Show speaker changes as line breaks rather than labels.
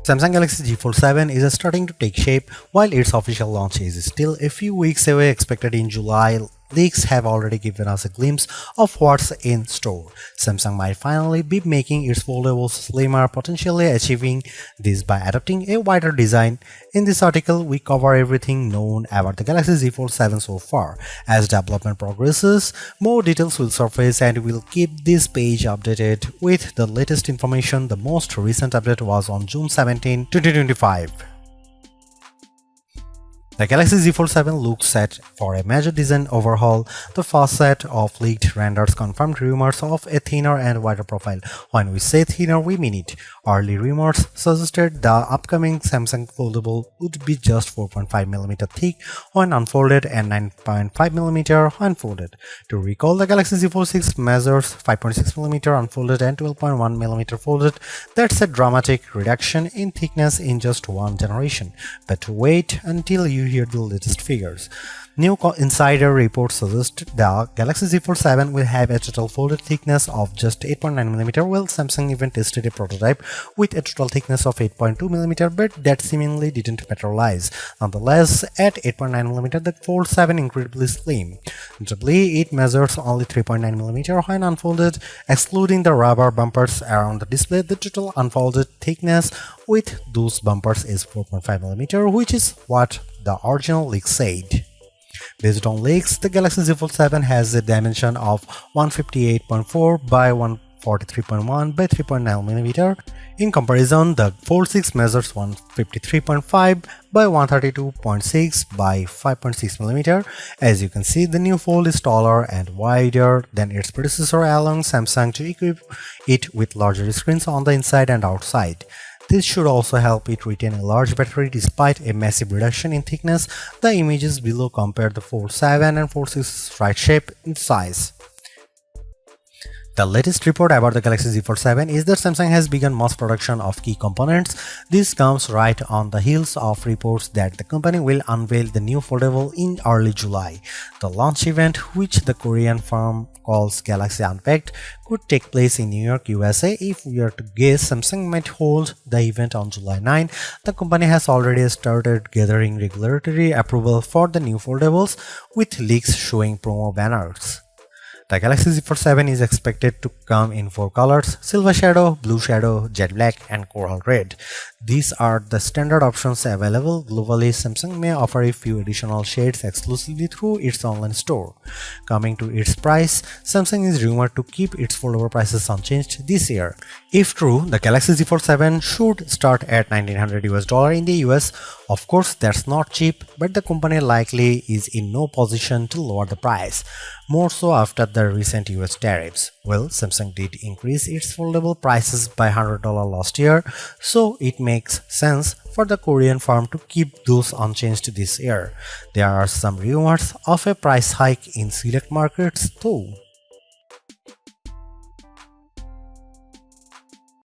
Samsung Galaxy Z Fold 7 is starting to take shape. While its official launch is still a few weeks away, expected in July. Leaks have already given us a glimpse of what's in store. Samsung might finally be making its foldables slimmer, potentially achieving this by adopting a wider design. In this article, we cover everything known about the Galaxy Z Fold 7 so far. As development progresses, more details will surface and we'll keep this page updated with the latest information. The most recent update was on June 17, 2025. The Galaxy Z Fold 7 looks set for a major design overhaul. The first set of leaked renders confirmed rumors of a thinner and wider profile. When we say thinner, we mean it. Early rumors suggested the upcoming Samsung Foldable would be just 4.5mm thick when unfolded and 9.5mm when folded. To recall, the Galaxy Z Fold 6 measures 5.6mm unfolded and 12.1mm folded. That's a dramatic reduction in thickness in just one generation. But wait until you hear the latest figures. New insider reports suggest the Galaxy Z Fold 7 will have a total folded thickness of just 8.9mm, while Samsung even tested a prototype with a total thickness of 8.2mm, but that seemingly didn't materialize. Nonetheless, at 8.9mm, the Fold 7 incredibly slim. Notably, it measures only 3.9mm when unfolded, excluding the rubber bumpers around the display. The total unfolded thickness with those bumpers is 4.5mm, which is what the original leak said. Based on leaks, the Galaxy Z Fold 7 has a dimension of 158.4 by 143.1 by 3.9mm. In comparison, the Fold 6 measures 153.5 by 132.6 by 5.6mm. As you can see, the new Fold is taller and wider than its predecessor, allowing Samsung to equip it with larger screens on the inside and outside. This should also help it retain a large battery despite a massive reduction in thickness. The images below compare the Fold 7 and Fold 6's right shape and size. The latest report about the Galaxy Z Fold 7 is that Samsung has begun mass production of key components. This comes right on the heels of reports that the company will unveil the new foldable in early July. The launch event, which the Korean firm calls Galaxy Unpacked, could take place in New York, USA. If we are to guess, Samsung might hold the event on July 9. The company has already started gathering regulatory approval for the new foldables, with leaks showing promo banners. The Galaxy Z Fold 7 is expected to come in 4 colors: Silver Shadow, Blue Shadow, Jet Black, and Coral Red. These are the standard options available globally. Samsung may offer a few additional shades exclusively through its online store. Coming to its price, Samsung is rumored to keep its foldable prices unchanged this year. If true, the Galaxy Z Fold 7 should start at $1,900 in the US. Of course, that's not cheap, but the company likely is in no position to lower the price, more so after the recent US tariffs. Well, Samsung did increase its foldable prices by $100 last year, so it makes sense for the Korean firm to keep those unchanged this year. There are some rumors of a price hike in select markets though.